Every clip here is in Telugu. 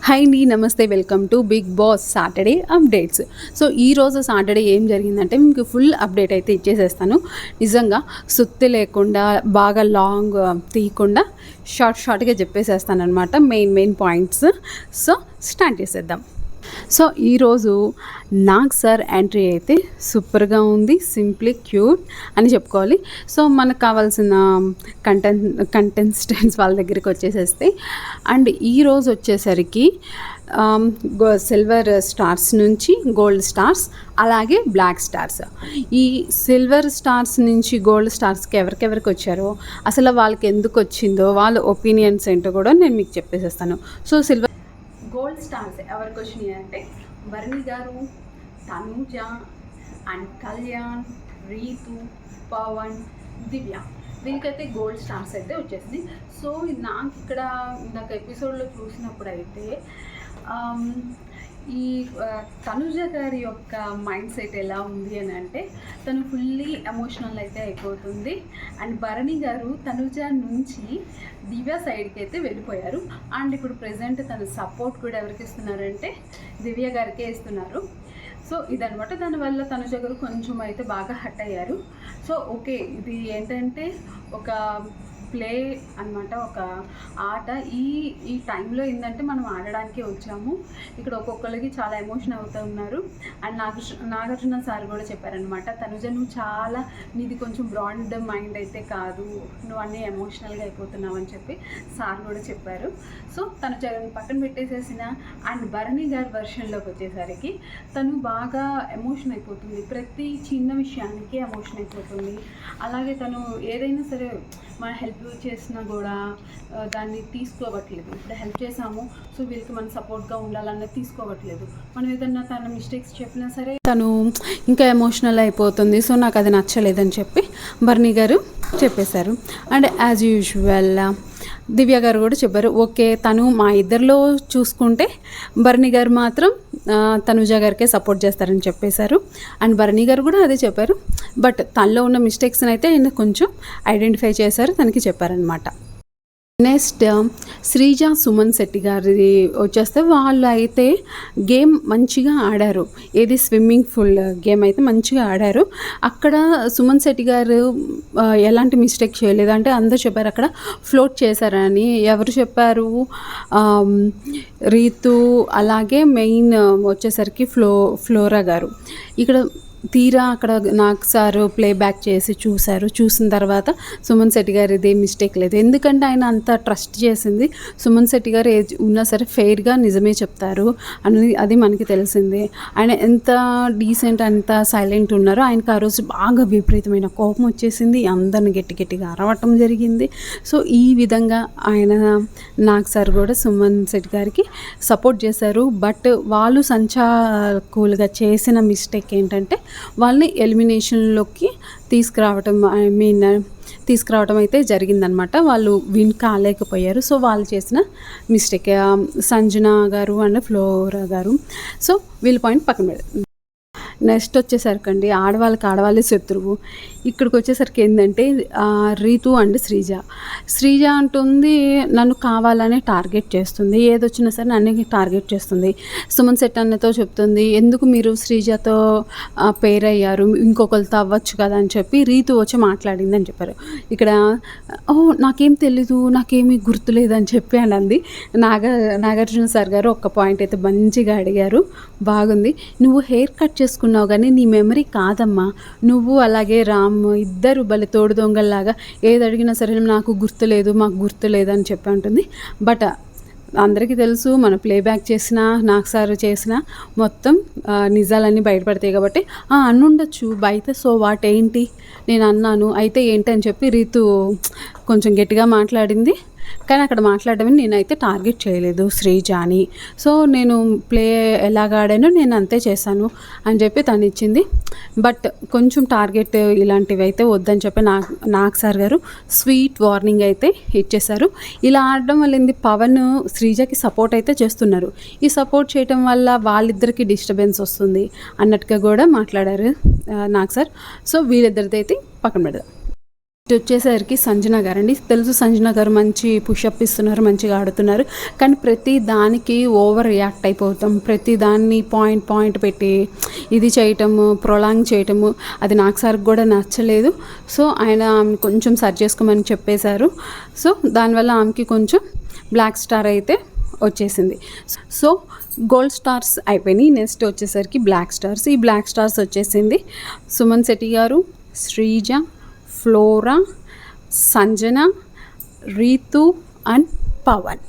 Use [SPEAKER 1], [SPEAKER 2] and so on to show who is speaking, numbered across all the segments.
[SPEAKER 1] హాయ్ అండి, నమస్తే, welcome to Bigg Boss Saturday updates. So ఈరోజు సాటర్డే ఏం జరిగిందంటే మీకు ఫుల్ అప్డేట్ అయితే ఇచ్చేసేస్తాను. నిజంగా సుత్తి లేకుండా బాగా లాంగ్ తీయకుండా షార్ట్గా చెప్పేసేస్తాను అనమాట, మెయిన్ పాయింట్స్. సో స్టార్ట్ చేసేద్దాం. సో ఈరోజు నాగ్ సార్ ఎంట్రీ అయితే సూపర్గా ఉంది, సింప్లీ క్యూట్ అని చెప్పుకోవాలి. సో మనకు కావాల్సిన కంటెస్టెంట్స్ వాళ్ళ దగ్గరికి వచ్చేసేస్తే, అండ్ ఈరోజు వచ్చేసరికి సిల్వర్ స్టార్స్ నుంచి గోల్డ్ స్టార్స్, అలాగే బ్లాక్ స్టార్స్. ఈ సిల్వర్ స్టార్స్ నుంచి గోల్డ్ స్టార్స్కి ఎవరికెవరికి వచ్చారో, అసలు వాళ్ళకి ఎందుకు వచ్చిందో, వాళ్ళ ఒపీనియన్స్ ఏంటో కూడా నేను మీకు చెప్పేసేస్తాను. సో గోల్డ్ స్టార్స్ ఎవరికి వచ్చినాయి అంటే భరణి గారు, తనూజ అండ్ కళ్యాణ్, రీతు, పవన్, దివ్య, వీళ్ళకైతే గోల్డ్ స్టార్స్ అయితే వచ్చేసింది. సో నాకు ఇక్కడ ఇందాక ఎపిసోడ్లో చూసినప్పుడు అయితే ఈ తనుజ గారి యొక్క మైండ్ సెట్ ఎలా ఉంది అని అంటే, తను ఫుల్లీ ఎమోషనల్ అయితే అయిపోతుంది. అండ్ భరణి గారు తనుజ నుంచి దివ్య సైడ్కి అయితే వెళ్ళిపోయారు. అండ్ ఇప్పుడు ప్రజెంట్ తన సపోర్ట్ కూడా ఎవరికి ఇస్తున్నారంటే దివ్య గారికే ఇస్తున్నారు. సో ఇదనమాట, దానివల్ల తనుజ గారు కొంచెం అయితే బాగా హట్ అయ్యారు. సో ఓకే, ఇది ఏంటంటే ఒక ప్లే అనమాట, ఒక ఆట. ఈ టైంలో ఏంటంటే మనం ఆడడానికే వచ్చాము. ఇక్కడ ఒక్కొక్కరికి చాలా ఎమోషన్ అవుతూ ఉన్నారు. అండ్ నాగార్జున సార్ కూడా చెప్పారనమాట, తనుజ నువ్వు చాలా, నీది కొంచెం బ్రాడ్ మైండ్ అయితే కాదు, నువ్వు అన్నీ ఎమోషనల్గా అయిపోతున్నావు అని చెప్పి సార్ కూడా చెప్పారు. సో తనుజ గారిని పక్కన పెట్టేసేసిన. అండ్ భరణి గారి వర్షన్లోకి వచ్చేసరికి తను బాగా ఎమోషన్ అయిపోతుంది, ప్రతి చిన్న విషయానికి ఎమోషన్ అయిపోతుంది. అలాగే తను ఏదైనా సరే మన హెల్ప్ చేసినా కూడా దాన్ని తీసుకోవట్లేదు. ఇప్పుడు హెల్ప్ చేసాము, సో వీళ్ళకి మన సపోర్ట్గా ఉండాలన్నది తీసుకోవట్లేదు. మనం ఏదన్నా తన మిస్టేక్స్ చెప్పినా సరే తను ఇంకా ఎమోషనల్ అయిపోతుంది. సో నాకు అది నచ్చలేదని చెప్పి భరణి గారు చెప్పేశారు. అండ్ యాజ్ యూజువల్ దివ్య గారు కూడా చెప్పారు, ఓకే తను మా ఇద్దరిలో చూసుకుంటే భరణి గారు మాత్రం తనుజ గారికే సపోర్ట్ చేస్తారని చెప్పేశారు. అండ్ భరణి గారు కూడా అదే చెప్పారు. బట్ తనలో ఉన్న మిస్టేక్స్ని అయితే ఆయన కొంచెం ఐడెంటిఫై చేశారు, తనకి చెప్పారనమాట. నెక్స్ట్ శ్రీజ, సుమన్ శెట్టి గారి వచ్చేస్తే వాళ్ళు అయితే గేమ్ మంచిగా ఆడారు. ఏది స్విమ్మింగ్ పూల్ గేమ్ అయితే మంచిగా ఆడారు. అక్కడ సుమన్ శెట్టి గారు ఎలాంటి మిస్టేక్ చేయలేదు. అంటే అందరూ చెప్పారు అక్కడ ఫ్లోట్ చేశారని. ఎవరు చెప్పారు? రీతు, అలాగే మెయిన్ వచ్చేసరికి ఫ్లోరా గారు. ఇక్కడ తీరా అక్కడ నాకు సారు ప్లేబ్యాక్ చేసి చూసిన తర్వాత సుమన్ శెట్టి గారు ఇదే మిస్టేక్ లేదు. ఎందుకంటే ఆయన అంత ట్రస్ట్ చేసింది. సుమన్ శెట్టి గారు ఏజ్ ఉన్నా సరే ఫెయిర్గా నిజమే చెప్తారు అని అది మనకి తెలిసిందే. ఆయన ఎంత డీసెంట్, ఎంత సైలెంట్ ఉన్నారో, ఆయనకు ఆ రోజు బాగా విపరీతమైన కోపం వచ్చేసింది. అందరిని గట్టిగా అరవటం జరిగింది. సో ఈ విధంగా ఆయన నాకు సార్ కూడా సుమన్ శెట్టి గారికి సపోర్ట్ చేశారు. బట్ వాళ్ళు సంచాలకులుగా చేసిన మిస్టేక్ ఏంటంటే వాళ్ళని ఎలిమినేషన్లోకి తీసుకురావటం అయితే జరిగిందనమాట. వాళ్ళు విన్ కాలేకపోయారు. సో వాళ్ళు చేసిన మిస్టేక్ సంజన గారు అండ్ ఫ్లోరా గారు. సో వీళ్ళ పాయింట్ పక్కన పెడతారు. నెక్స్ట్ వచ్చేసరికి ఆడవాళ్ళే శత్రువు. ఇక్కడికి వచ్చేసరికి ఏంటంటే రీతు అండ్ శ్రీజ అంటుంది నన్ను కావాలనే టార్గెట్ చేస్తుంది, ఏదొచ్చినా సరే నన్ను టార్గెట్ చేస్తుంది. సుమన్ శెట్టి అన్నతో చెప్తుంది, ఎందుకు మీరు శ్రీజతో పేర్ అయ్యారు, ఇంకొకరితో అవ్వచ్చు కదా అని చెప్పి రీతు వచ్చి మాట్లాడింది అని చెప్పారు. ఇక్కడ నాకేం తెలీదు, నాకేమీ గుర్తులేదని చెప్పి అని అంది. నాగార్జున సార్ గారు ఒక్క పాయింట్ అయితే మంచిగా అడిగారు, బాగుంది. నువ్వు హెయిర్ కట్ చేసుకున్నావు కానీ నీ మెమరీ కాదమ్మా, నువ్వు అలాగే రామ్ ఇద్దరు భలే తోడు దొంగల్లాగా ఏది అడిగినా సరే మాకు గుర్తులేదు అని చెప్పి అంటుంది. బట్ అందరికీ తెలుసు, మన ప్లేబ్యాక్ చేసిన నాకు సార్ చేసిన మొత్తం నిజాలన్నీ బయటపడతాయి కాబట్టి అనుండొచ్చు బయట. సో వాట్ ఏంటి, నేను అన్నాను అయితే ఏంటి అని చెప్పి రీతు కొంచెం గట్టిగా మాట్లాడింది. కానీ అక్కడ మాట్లాడమని నేనైతే టార్గెట్ చేయలేదు శ్రీజాని. సో నేను ప్లే ఎలాగ ఆడానో నేను అంతే చేశాను అని చెప్పి తను ఇచ్చింది. బట్ కొంచెం టార్గెట్ ఇలాంటివి అయితే వద్దని చెప్పి నాకు సార్ గారు స్వీట్ వార్నింగ్ అయితే ఇచ్చేశారు. ఇలా ఆడడం వల్ల ఏంది, పవన్ శ్రీజకి సపోర్ట్ అయితే చేస్తున్నారు. ఈ సపోర్ట్ చేయడం వల్ల వాళ్ళిద్దరికి డిస్టర్బెన్స్ వస్తుంది అన్నట్టుగా కూడా మాట్లాడారు నాకు సార్. సో వీళ్ళిద్దరిదైతే పక్కన పెడదాం. వచ్చేసరికి సంజన గారు అండి. తెలుసు సంజన గారు మంచి పుషప్ ఇస్తున్నారు, మంచిగా ఆడుతున్నారు. కానీ ప్రతి దానికి ఓవర్ రియాక్ట్ అయిపోతాం, ప్రతి దాన్ని పాయింట్ పెట్టి ఇది చేయటము, ప్రొలాంగ్ చేయటము, అది నాకు సార్కి కూడా నచ్చలేదు. సో ఆయన ఆమెను కొంచెం సరి చేసుకోమని చెప్పేశారు. సో దానివల్ల ఆమెకి కొంచెం బ్లాక్ స్టార్ అయితే వచ్చేసింది. సో గోల్డ్ స్టార్స్ అయిపోయినాయి. నెక్స్ట్ వచ్చేసరికి బ్లాక్ స్టార్స్. ఈ బ్లాక్ స్టార్స్ వచ్చేసింది సుమన్ శెట్టి గారు, శ్రీజ, ఫ్లోరా, సంజన, రీతు అండ్ పవన్.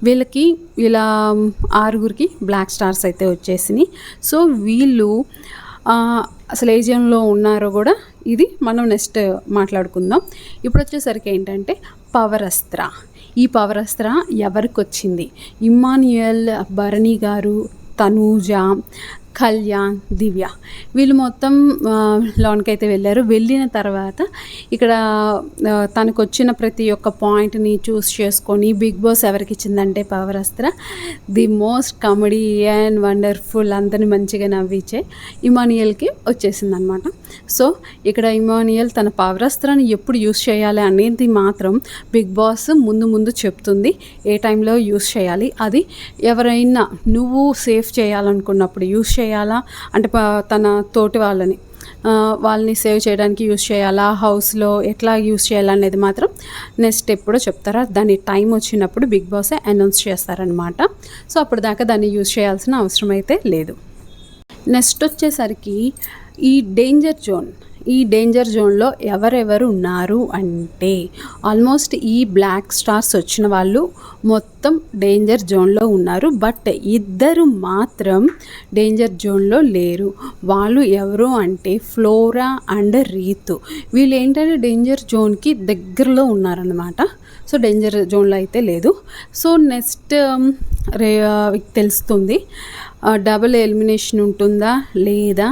[SPEAKER 1] వీళ్ళకి ఇలా 6గురికి బ్లాక్ స్టార్స్ అయితే వచ్చేసినాయి. సో వీళ్ళు అసలు ఏ జోన్లో ఉన్నారో కూడా ఇది మనం నెక్స్ట్ మాట్లాడుకుందాం. ఇప్పుడు వచ్చేసరికి ఏంటంటే పవరస్త్ర. ఈ పవరస్త్ర ఎవరికి వచ్చింది? ఇమ్మాన్యుయల్, భరణి గారు, తనూజ, కళ్యాణ్, దివ్య వీళ్ళు మొత్తం లోన్కి అయితే వెళ్ళారు. వెళ్ళిన తర్వాత ఇక్కడ తనకు వచ్చిన ప్రతి ఒక్క పాయింట్ని చూస్ చేసుకొని బిగ్ బాస్ ఎవరికి ఇచ్చిందంటే పవరస్త్ర. The most comedy and wonderful, అందరిని మంచిగా నవ్వించే ఇమానియల్కి వచ్చేసింది అనమాట. సో ఇక్కడ ఇమానియల్ తన పవరస్త్రాన్ని ఎప్పుడు యూస్ చేయాలి అనేది మాత్రం బిగ్ బాస్ ముందు చెప్తుంది, ఏ టైంలో యూస్ చేయాలి. అది ఎవరైనా నువ్వు సేఫ్ చేయాలనుకున్నప్పుడు యూస్ చేయాలా అంటే తన తోటి వాళ్ళని సేవ్ చేయడానికి యూస్ చేయాలా, హౌస్లో ఎట్లా యూస్ చేయాలనేది మాత్రం నెక్స్ట్ ఎప్పుడో చెప్తారా. దాని టైం వచ్చినప్పుడు బిగ్ బాసే అనౌన్స్ చేస్తారనమాట. సో అప్పుడు దాకా దాన్ని యూస్ చేయాల్సిన అవసరం అయితే లేదు. నెక్స్ట్ వచ్చేసరికి ఈ డేంజర్ జోన్లో ఎవరెవరు ఉన్నారు అంటే ఆల్మోస్ట్ ఈ బ్లాక్ స్టార్స్ వచ్చిన వాళ్ళు మొత్తం డేంజర్ జోన్లో ఉన్నారు. బట్ 2 మాత్రం డేంజర్ జోన్లో లేరు. వాళ్ళు ఎవరు అంటే ఫ్లోరా అండ్ రీతు. వీళ్ళు ఏంటంటే డేంజర్ జోన్కి దగ్గరలో ఉన్నారనమాట. సో డేంజర్ జోన్లో అయితే లేదు. సో నెక్స్ట్ తెలుస్తుంది డబుల్ ఎలిమినేషన్ ఉంటుందా లేదా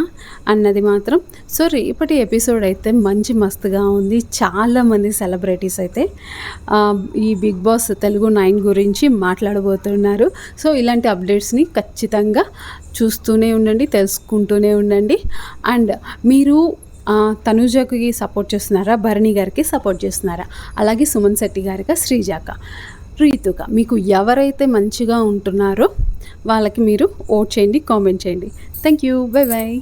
[SPEAKER 1] అన్నది మాత్రం. సో రేపటి ఎపిసోడ్ అయితే మంచి మస్తుగా ఉంది. చాలామంది సెలబ్రిటీస్ అయితే ఈ బిగ్ బాస్ తెలుగు 9 గురించి మాట్లాడబోతున్నారు. సో ఇలాంటి అప్డేట్స్ని ఖచ్చితంగా చూస్తూనే ఉండండి, తెలుసుకుంటూనే ఉండండి. అండ్ మీరు తనుజకి సపోర్ట్ చేస్తున్నారా, భరణి గారికి సపోర్ట్ చేస్తున్నారా, అలాగే సుమన్ శెట్టి గారిగా, శ్రీజాక, రీతుగా మీకు ఎవరైతే మంచిగా ఉంటున్నారో వాళ్ళకి మీరు ఓట్ చేయండి, కామెంట్ చేయండి. Thank you, bye bye.